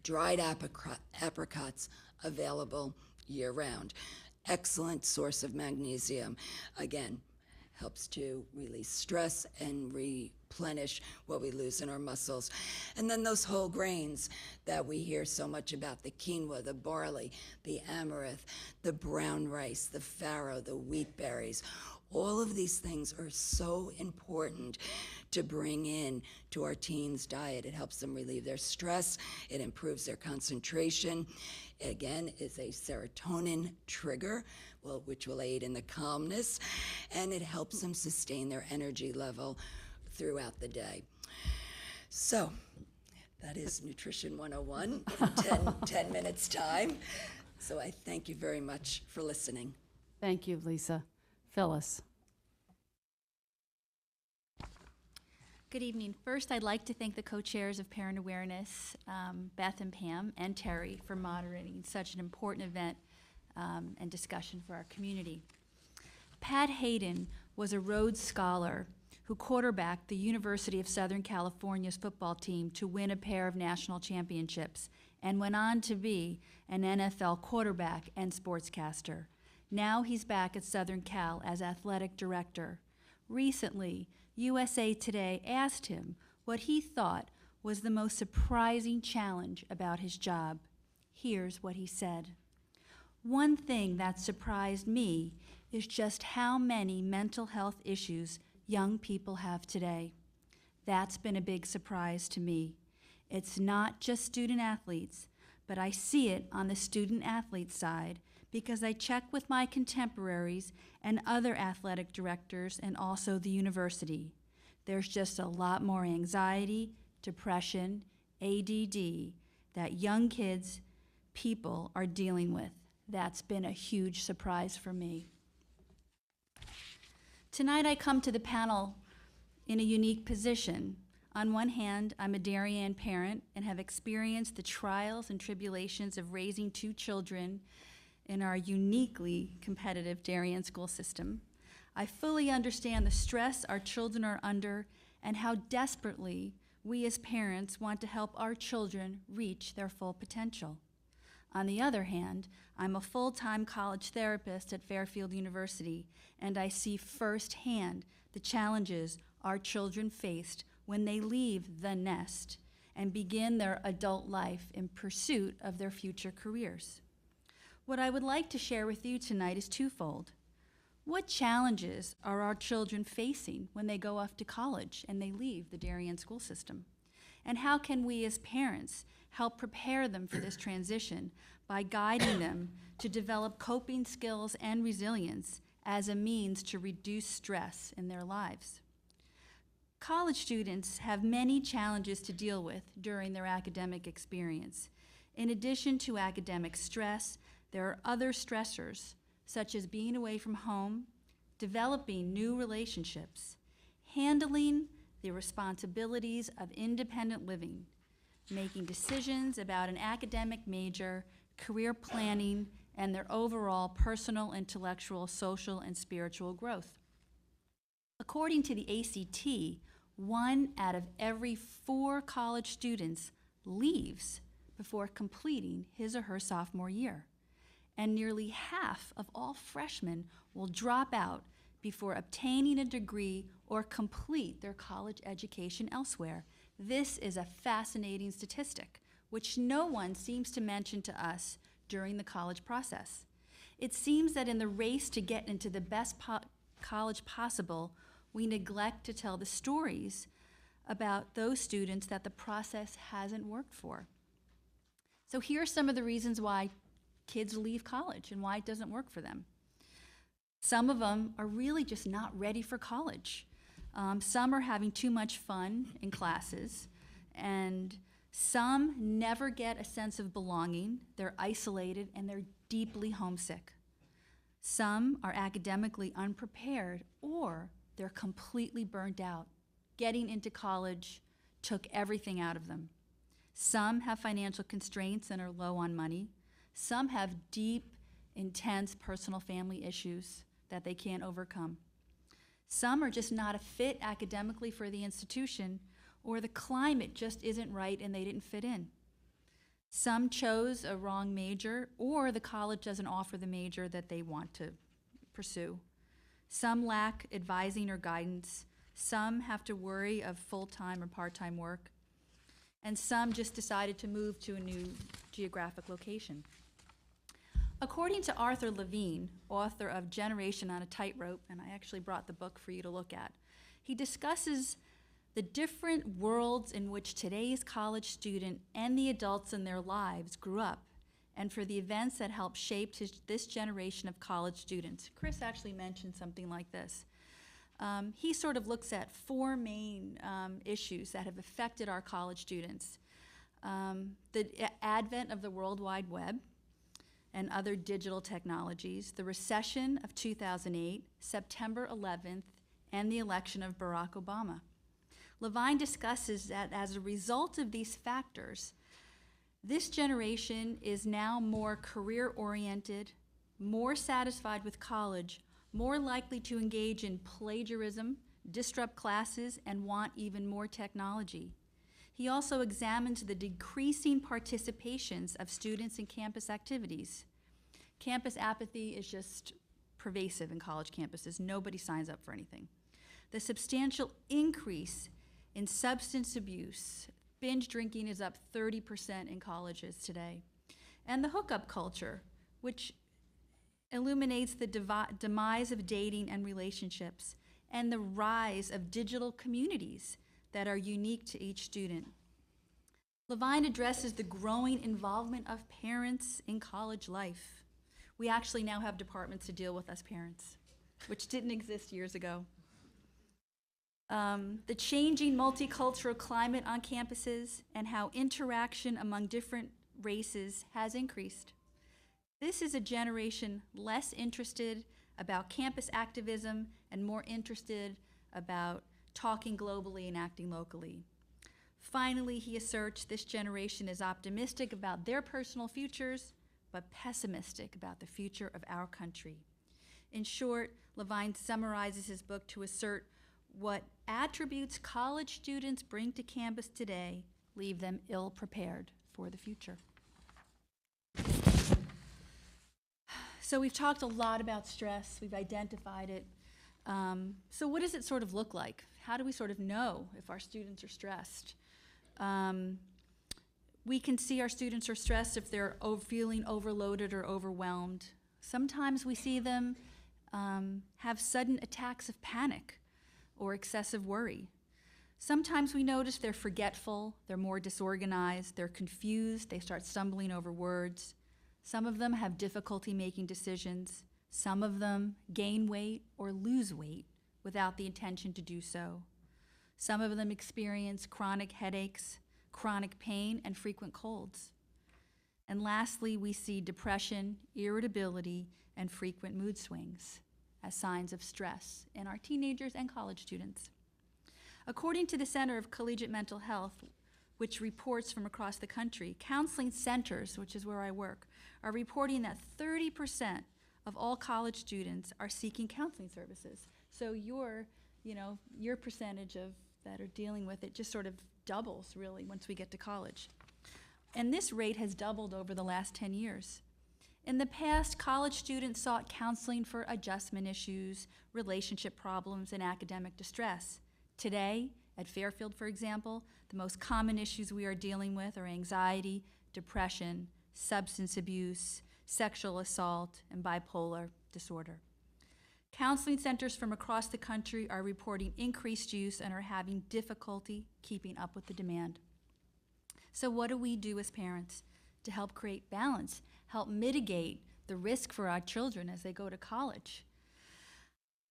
[SPEAKER 4] Dried apricots, available year-round. Excellent source of magnesium. Again, helps to release stress and replenish what we lose in our muscles. And then those whole grains that we hear so much about, the quinoa, the barley, the amaranth, the brown rice, the farro, the wheat berries. All of these things are so important to bring in to our teens' diet. It helps them relieve their stress. It improves their concentration. It, again, is a serotonin trigger, which will aid in the calmness, and it helps them sustain their energy level throughout the day. So that is Nutrition 101 in 10 minutes time. So I thank you very much for listening.
[SPEAKER 2] Thank you, Lisa. Phyllis.
[SPEAKER 5] Good evening. First, I'd like to thank the co-chairs of Parent Awareness, Beth and Pam, and Terrie for moderating such an important event and discussion for our community. Pat Hayden was a Rhodes Scholar who quarterbacked the University of Southern California's football team to win a pair of national championships and went on to be an NFL quarterback and sportscaster. Now he's back at Southern Cal as athletic director. Recently, USA Today asked him what he thought was the most surprising challenge about his job. Here's what he said. One thing that surprised me is just how many mental health issues young people have today. That's been a big surprise to me. It's not just student athletes, but I see it on the student athlete side because I check with my contemporaries and other athletic directors and also the university. There's just a lot more anxiety, depression, ADD that young kids, people are dealing with. That's been a huge surprise for me. Tonight I come to the panel in a unique position. On one hand, I'm a Darien parent and have experienced the trials and tribulations of raising 2 children in our uniquely competitive Darien school system. I fully understand the stress our children are under and how desperately we as parents want to help our children reach their full potential. On the other hand, I'm a full-time college therapist at Fairfield University, and I see firsthand the challenges our children faced when they leave the nest and begin their adult life in pursuit of their future careers. What I would like to share with you tonight is twofold. What challenges are our children facing when they go off to college and they leave the Darien school system? And how can we as parents help prepare them for this transition by guiding them to develop coping skills and resilience as a means to reduce stress in their lives? College students have many challenges to deal with during their academic experience. In addition to academic stress, there are other stressors, such as being away from home, developing new relationships, handling the responsibilities of independent living, making decisions about an academic major, career planning, and their overall personal, intellectual, social, and spiritual growth. According to the ACT, 1 out of every 4 college students leaves before completing his or her sophomore year, and nearly half of all freshmen will drop out before obtaining a degree or complete their college education elsewhere. This is a fascinating statistic, which no one seems to mention to us during the college process. It seems that in the race to get into the best college possible, we neglect to tell the stories about those students that the process hasn't worked for. So here are some of the reasons why kids leave college and why it doesn't work for them. Some of them are really just not ready for college. Some are having too much fun in classes, and some never get a sense of belonging. They're isolated and they're deeply homesick. Some are academically unprepared, or they're completely burnt out. Getting into college took everything out of them. Some have financial constraints and are low on money. Some have deep, intense personal family issues that they can't overcome. Some are just not a fit academically for the institution, or the climate just isn't right and they didn't fit in. Some chose a wrong major, or the college doesn't offer the major that they want to pursue. Some lack advising or guidance. Some have to worry of full-time or part-time work. And some just decided to move to a new geographic location. According to Arthur Levine, author of Generation on a Tightrope, and I actually brought the book for you to look at, he discusses the different worlds in which today's college student and the adults in their lives grew up, and for the events that helped shape this generation of college students. Chris actually mentioned something like this. He sort of looks at 4 main issues that have affected our college students. The advent of the World Wide Web and other digital technologies, the recession of 2008, September 11th, and the election of Barack Obama. Levine discusses that as a result of these factors, this generation is now more career-oriented, more satisfied with college, more likely to engage in plagiarism, disrupt classes, and want even more technology. He also examines the decreasing participations of students in campus activities. Campus apathy is just pervasive in college campuses. Nobody signs up for anything. The substantial increase in substance abuse, binge drinking is up 30% in colleges today. And the hookup culture, which illuminates the demise of dating and relationships, and the rise of digital communities that are unique to each student. Levine addresses the growing involvement of parents in college life. We actually now have departments to deal with us parents, which didn't exist years ago. The changing multicultural climate on campuses and how interaction among different races has increased. This is a generation less interested about campus activism and more interested about talking globally and acting locally. Finally, he asserts this generation is optimistic about their personal futures, but pessimistic about the future of our country. In short, Levine summarizes his book to assert what attributes college students bring to campus today leave them ill-prepared for the future. So we've talked a lot about stress. We've identified it. So what does it sort of look like? How do we sort of know if our students are stressed? We can see our students are stressed if they're feeling overloaded or overwhelmed. Sometimes we see them have sudden attacks of panic or excessive worry. Sometimes we notice they're forgetful, they're more disorganized, they're confused, they start stumbling over words. Some of them have difficulty making decisions. Some of them gain weight or lose weight without the intention to do so. Some of them experience chronic headaches, chronic pain, and frequent colds. And lastly, we see depression, irritability, and frequent mood swings as signs of stress in our teenagers and college students. According to the Center of Collegiate Mental Health, which reports from across the country, counseling centers, which is where I work, are reporting that 30% of all college students are seeking counseling services. So your percentage of that are dealing with it just sort of doubles, really, once we get to college. And this rate has doubled over the last 10 years. In the past, college students sought counseling for adjustment issues, relationship problems, and academic distress. Today, at Fairfield, for example, the most common issues we are dealing with are anxiety, depression, substance abuse, sexual assault, and bipolar disorder. Counseling centers from across the country are reporting increased use and are having difficulty keeping up with the demand. So what do we do as parents to help create balance, help mitigate the risk for our children as they go to college?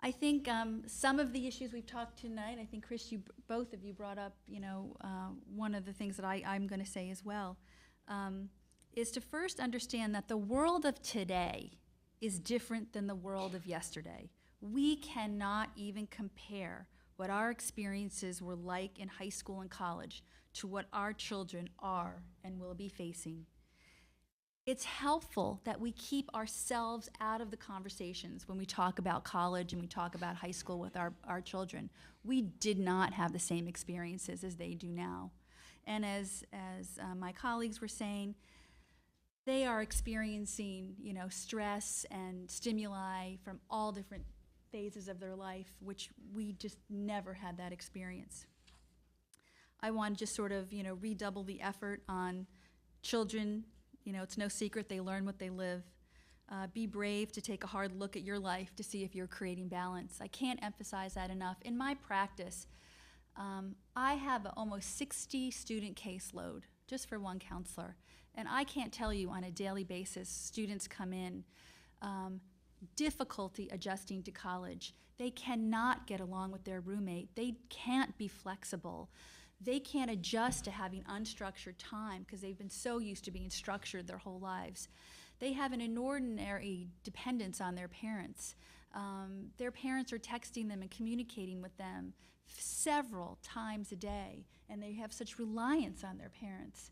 [SPEAKER 5] I think some of the issues we've talked tonight, I think, Chris, both of you brought up, one of the things that I'm going to say as well, is to first understand that the world of today is different than the world of yesterday. We cannot even compare what our experiences were like in high school and college to what our children are and will be facing. It's helpful that we keep ourselves out of the conversations when we talk about college and we talk about high school with our children. We did not have the same experiences as they do now. And as my colleagues were saying, they are experiencing, stress and stimuli from all different phases of their life, which we just never had that experience. I want to just sort of, redouble the effort on children. It's no secret they learn what they live. Be brave to take a hard look at your life to see if you're creating balance. I can't emphasize that enough. In my practice, I have almost 60 student caseload just for one counselor. And I can't tell you on a daily basis, students come in, difficulty adjusting to college. They cannot get along with their roommate. They can't be flexible. They can't adjust to having unstructured time because they've been so used to being structured their whole lives. They have an inordinate dependence on their parents. Their parents are texting them and communicating with them several times a day, and they have such reliance on their parents.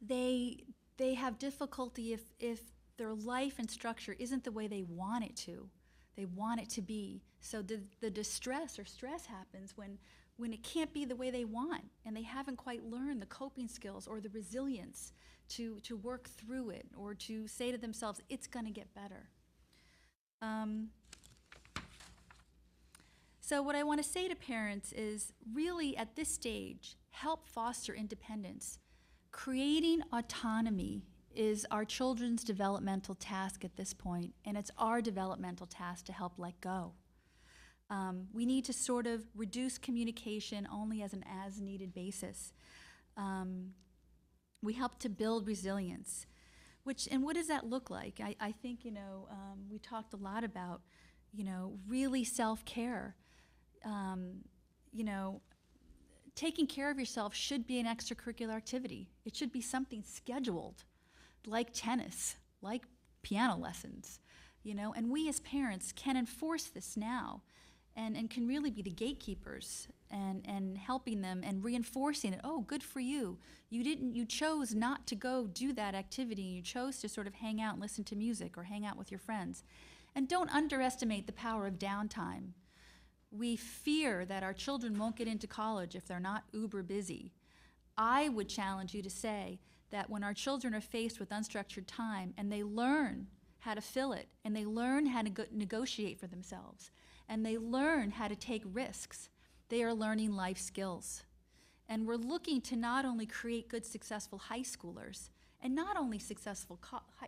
[SPEAKER 5] They have difficulty if their life and structure isn't the way they want it to. They want it to be. So the distress or stress happens when it can't be the way they want, and they haven't quite learned the coping skills or the resilience to work through it or to say to themselves, it's going to get better. So what I want to say to parents is really at this stage, help foster independence. Creating autonomy is our children's developmental task at this point, and it's our developmental task to help let go. We need to sort of reduce communication only as an as-needed basis. We help to build resilience, and what does that look like? I think, we talked a lot about, really self-care. Taking care of yourself should be an extracurricular activity. It should be something scheduled, like tennis, like piano lessons, and we as parents can enforce this now and can really be the gatekeepers and helping them and reinforcing it. Oh, good for you. You chose not to go do that activity. You chose to sort of hang out and listen to music or hang out with your friends. And don't underestimate the power of downtime. We fear that our children won't get into college if they're not uber busy. I would challenge you to say that when our children are faced with unstructured time and they learn how to fill it and they learn how to negotiate for themselves and they learn how to take risks, they are learning life skills. And we're looking to not only create good, successful high schoolers and not only successful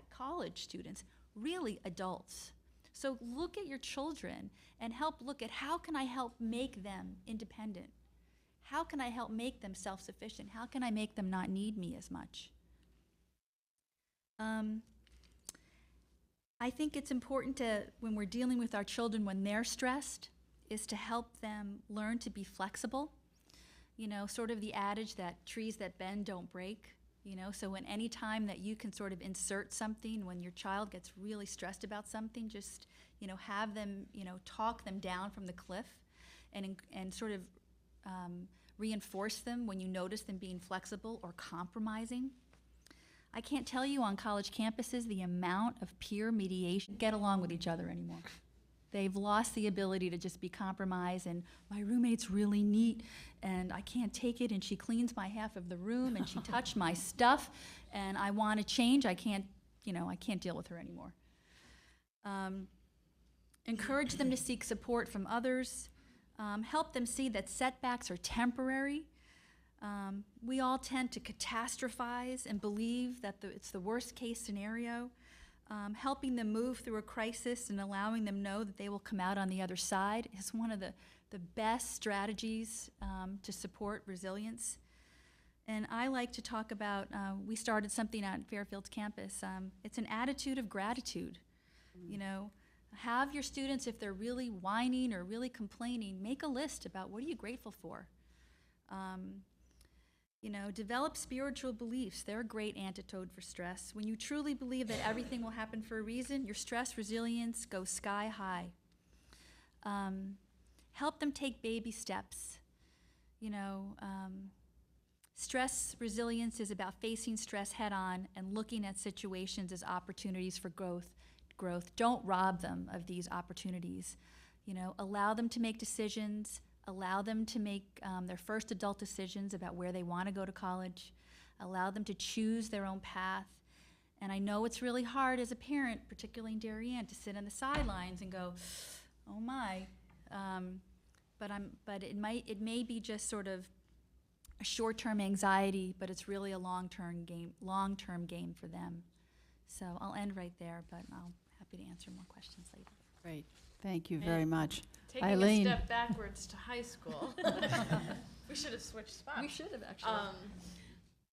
[SPEAKER 5] college students, really adults. So look at your children and help look at how can I help make them independent? How can I help make them self-sufficient? How can I make them not need me as much? I think it's important to, when we're dealing with our children when they're stressed, is to help them learn to be flexible. Sort of the adage that trees that bend don't break. So when any time that you can sort of insert something when your child gets really stressed about something, just, have them, talk them down from the cliff and sort of reinforce them when you notice them being flexible or compromising. I can't tell you on college campuses the amount of peer mediation get along with each other anymore. They've lost the ability to just be compromised, and my roommate's really neat, and I can't take it, and she cleans my half of the room, and she touched my stuff, and I want to change. I can't deal with her anymore. Encourage them to seek support from others. Help them see that setbacks are temporary. We all tend to catastrophize and believe that it's the worst case scenario. Helping them move through a crisis and allowing them know that they will come out on the other side is one of the best strategies to support resilience. And I like to talk about, we started something at Fairfield's campus. It's an attitude of gratitude. Have your students, if they're really whining or really complaining, make a list about what are you grateful for. Develop spiritual beliefs. They're a great antidote for stress. When you truly believe that everything will happen for a reason, your stress resilience goes sky high. Help them take baby steps. Stress resilience is about facing stress head on and looking at situations as opportunities for growth. Don't rob them of these opportunities. Allow them to make decisions. Allow them to make their first adult decisions about where they want to go to college. Allow them to choose their own path. And I know it's really hard as a parent, particularly in Darien, to sit on the sidelines and go, oh my. But it may be just sort of a short-term anxiety, but it's really a long-term gain for them. So I'll end right there, but I'll happy to answer more questions later.
[SPEAKER 2] Great. Thank you very much.
[SPEAKER 6] Taking
[SPEAKER 2] Eileen.
[SPEAKER 6] a step backwards to high school. We should have switched spots.
[SPEAKER 5] We should have actually.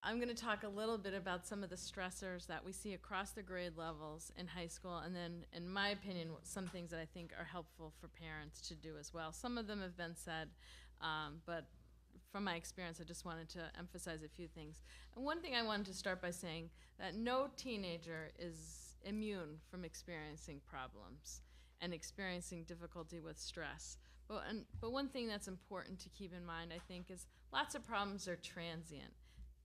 [SPEAKER 6] I'm going to talk a little bit about some of the stressors that we see across the grade levels in high school, and then, in my opinion, some things that I think are helpful for parents to do as well. Some of them have been said, but from my experience, I just wanted to emphasize a few things. And one thing I wanted to start by saying that no teenager is immune from experiencing problems and experiencing difficulty with stress. But one thing that's important to keep in mind, I think, is lots of problems are transient.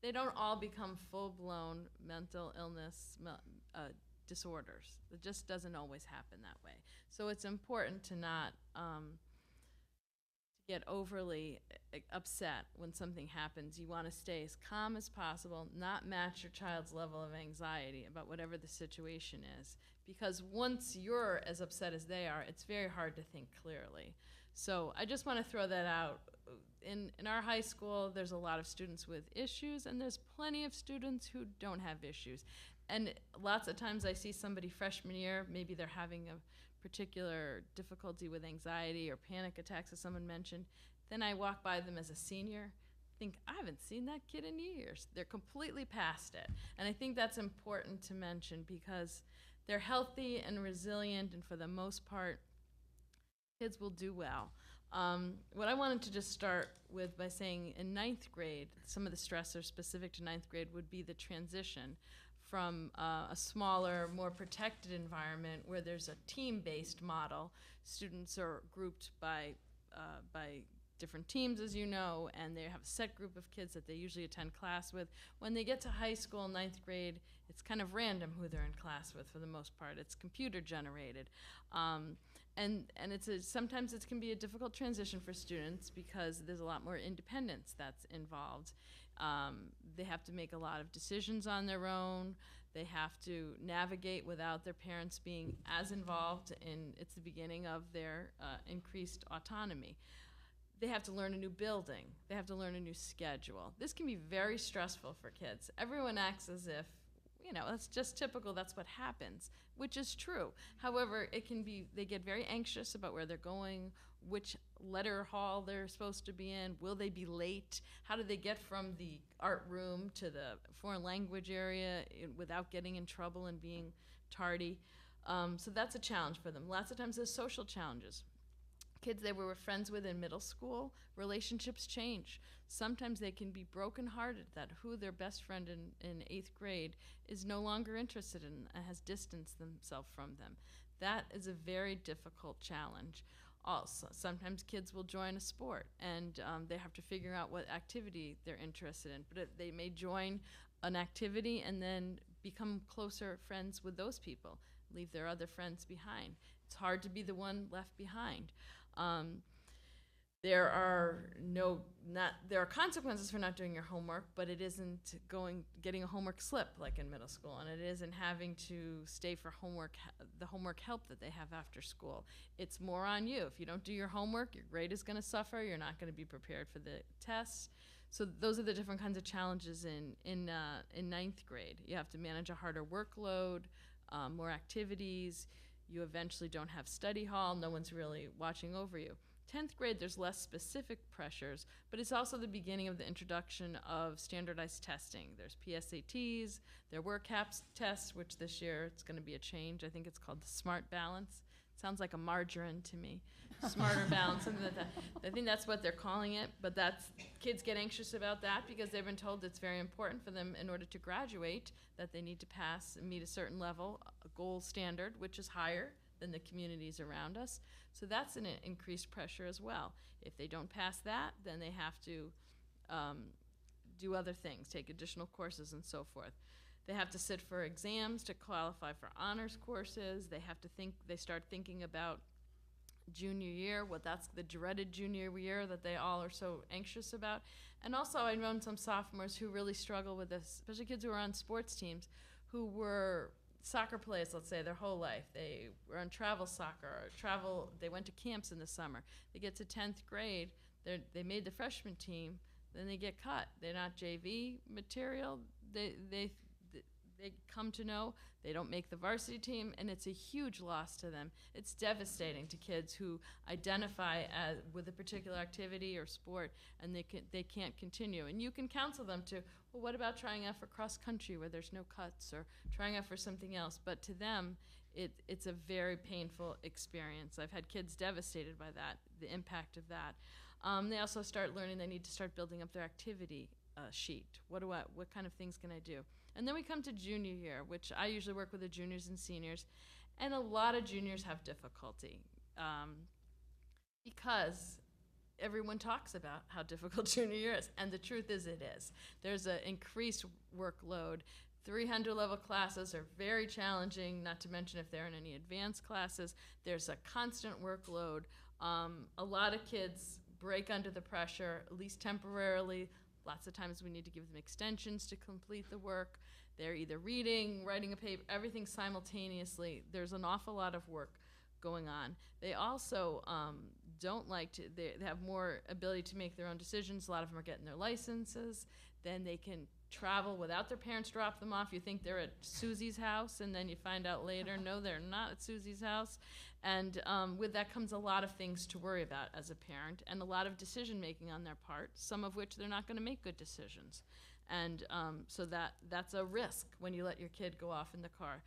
[SPEAKER 6] They don't all become full-blown mental illness disorders. It just doesn't always happen that way. So it's important to not get overly upset when something happens. You want to stay as calm as possible, not match your child's level of anxiety about whatever the situation is. Because once you're as upset as they are, it's very hard to think clearly. So I just want to throw that out. In our high school, there's a lot of students with issues, and there's plenty of students who don't have issues. And lots of times I see somebody freshman year, maybe they're having a particular difficulty with anxiety or panic attacks, as someone mentioned. Then I walk by them as a senior, think, I haven't seen that kid in years. They're completely past it. And I think that's important to mention because they're healthy and resilient, and for the most part, kids will do well. What I wanted to just start with by saying in ninth grade, some of the stressors specific to ninth grade would be the transition from a smaller, more protected environment where there's a team-based model. Students are grouped by different teams, as you know, and they have a set group of kids that they usually attend class with. When they get to high school, ninth grade, it's kind of random who they're in class with for the most part. It's computer generated. And sometimes it can be a difficult transition for students because there's a lot more independence that's involved. They have to make a lot of decisions on their own. They have to navigate without their parents being as involved, and it's the beginning of their increased autonomy. They have to learn a new building. They have to learn a new schedule. This can be very stressful for kids. Everyone acts as if, that's just typical, that's what happens, which is true. However, they get very anxious about where they're going, which letter hall they're supposed to be in, will they be late, how do they get from the art room to the foreign language area without getting in trouble and being tardy. So that's a challenge for them. Lots of times there's social challenges. Kids they were friends with in middle school, relationships change. Sometimes they can be brokenhearted that who their best friend in 8th grade is no longer interested in and has distanced themselves from them. That is a very difficult challenge. Also, sometimes kids will join a sport and they have to figure out what activity they're interested in. But they may join an activity and then become closer friends with those people, leave their other friends behind. It's hard to be the one left behind. There are consequences for not doing your homework, but it isn't getting a homework slip like in middle school, and it isn't having to stay for the homework help that they have after school. It's more on you. If you don't do your homework, your grade is going to suffer. You're not going to be prepared for the tests. So those are the different kinds of challenges in 9th grade. You have to manage a harder workload, more activities. You eventually don't have study hall. No one's really watching over you. 10th grade, there's less specific pressures, but it's also the beginning of the introduction of standardized testing. There's PSATs, there were CAPS tests, which this year it's going to be a change. I think it's called the Smart Balance. Sounds like a margarine to me. Smarter Balance, something like that. I think that's what they're calling it, but kids get anxious about that because they've been told it's very important for them in order to graduate that they need to pass and meet a certain level, a goal standard, which is higher than the communities around us. So that's an increased pressure as well. If they don't pass that, then they have to do other things, take additional courses and so forth. They have to sit for exams to qualify for honors courses. They start thinking about junior year, that's the dreaded junior year that they all are so anxious about. And also I've known some sophomores who really struggle with this, especially kids who are on sports teams who were soccer players, let's say, their whole life. They were on travel soccer, they went to camps in the summer. They get to 10th grade, they made the freshman team, then they get cut. They're not JV material. They come to know they don't make the varsity team, and it's a huge loss to them. It's devastating to kids who identify with a particular activity or sport, and they can't continue. And you can counsel them to, well, what about trying out for cross country where there's no cuts, or trying out for something else? But to them, it's a very painful experience. I've had kids devastated by that, the impact of that. They also start learning they need to start building up their activity sheet. What kind of things can I do? And then we come to junior year, which I usually work with the juniors and seniors, and a lot of juniors have difficulty because everyone talks about how difficult junior year is, and the truth is it is. There's an increased workload. 300 level classes are very challenging, not to mention if they're in any advanced classes. There's a constant workload. A lot of kids break under the pressure, at least temporarily. Lots of times we need to give them extensions to complete the work. They're either reading, writing a paper, everything simultaneously. There's an awful lot of work going on. They also they have more ability to make their own decisions. A lot of them are getting their licenses. Then they can travel without their parents drop them off. You think they're at Susie's house, and then you find out later, no, they're not at Susie's house. And with that comes a lot of things to worry about as a parent, and a lot of decision making on their part, some of which they're not going to make good decisions. And so that's a risk when you let your kid go off in the car.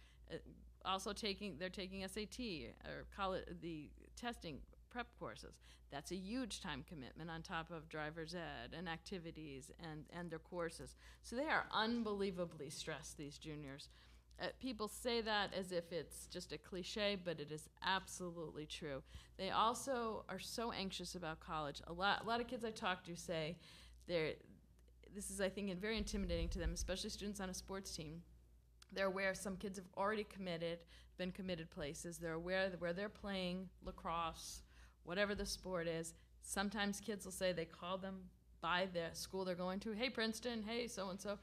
[SPEAKER 6] Also they're taking SAT or college, the testing prep courses. That's a huge time commitment on top of driver's ed and activities and their courses. So they are unbelievably stressed, these juniors. People say that as if it's just a cliche, but it is absolutely true. They also are so anxious about college. A lot of kids I talk to say this is, I think, very intimidating to them, especially students on a sports team. They're aware some kids have already been committed places. They're aware that where they're playing lacrosse, whatever the sport is. Sometimes kids will say they call them by the school they're going to. Hey, Princeton. Hey, so-and-so.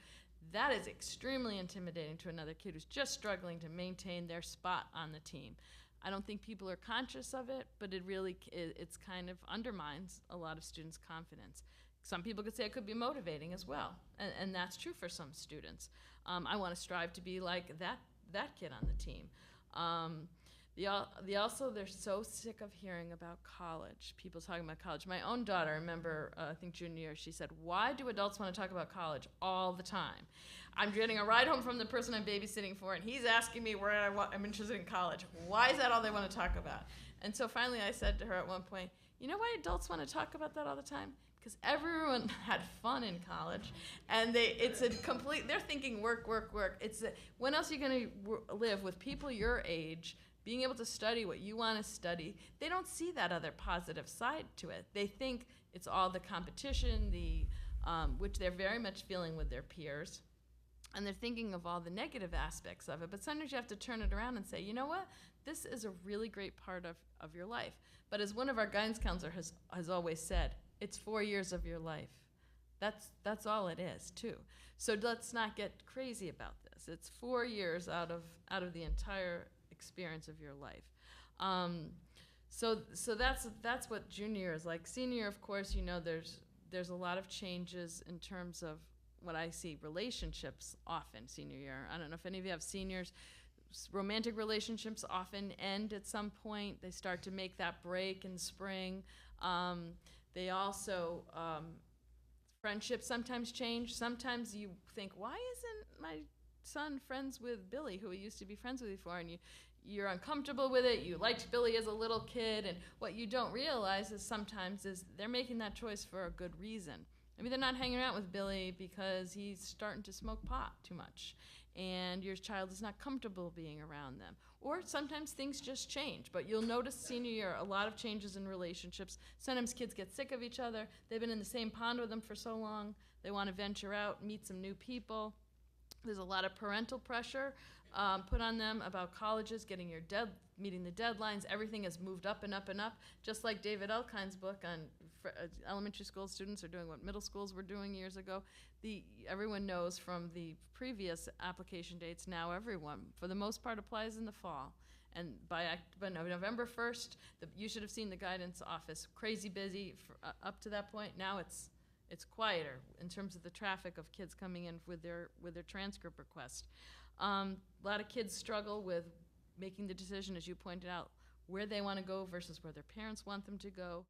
[SPEAKER 6] That is extremely intimidating to another kid who's just struggling to maintain their spot on the team. I don't think people are conscious of it, but it's kind of undermines a lot of students' confidence. Some people could say it could be motivating as well, and that's true for some students. I want to strive to be like that kid on the team. They're so sick of hearing about college, people talking about college. My own daughter, I remember, I think junior year, she said, why do adults want to talk about college all the time? I'm getting a ride home from the person I'm babysitting for, and he's asking me where I'm interested in college. Why is that all they want to talk about? And so finally I said to her at one point, you know why adults want to talk about that all the time? Because everyone had fun in college, and they're thinking work, work, work. When else are you going to live with people your age, being able to study what you want to study? They don't see that other positive side to it. They think it's all the competition, which they're very much feeling with their peers, and they're thinking of all the negative aspects of it. But sometimes you have to turn it around and say, you know what? This is a really great part of your life. But as one of our guidance counselors has always said, it's 4 years of your life. That's all it is, too. So let's not get crazy about this. It's 4 years out of the entire experience of your life. So that's what junior year is like. Senior year, of course, there's a lot of changes in terms of what I see relationships often senior year. I don't know if any of you have seniors. Romantic relationships often end at some point. They start to make that break in spring. They also, friendships sometimes change. Sometimes you think, why isn't my son friends with Billy, who he used to be friends with before? And you're uncomfortable with it. You liked Billy as a little kid. And what you don't realize is sometimes they're making that choice for a good reason. Maybe they're not hanging out with Billy because he's starting to smoke pot too much, and your child is not comfortable being around them. Or sometimes things just change, but you'll notice senior year, a lot of changes in relationships. Sometimes kids get sick of each other. They've been in the same pond with them for so long. They want to venture out, meet some new people. There's a lot of parental pressure put on them about colleges, meeting the deadlines. Everything has moved up and up and up, just like David Elkind's book on elementary school students are doing what middle schools were doing years ago. Everyone knows from the previous application dates, now everyone, for the most part, applies in the fall. And by November 1st, you should have seen the guidance office crazy busy up to that point. Now it's quieter in terms of the traffic of kids coming in with their transcript request. A lot of kids struggle with making the decision, as you pointed out, where they want to go versus where their parents want them to go.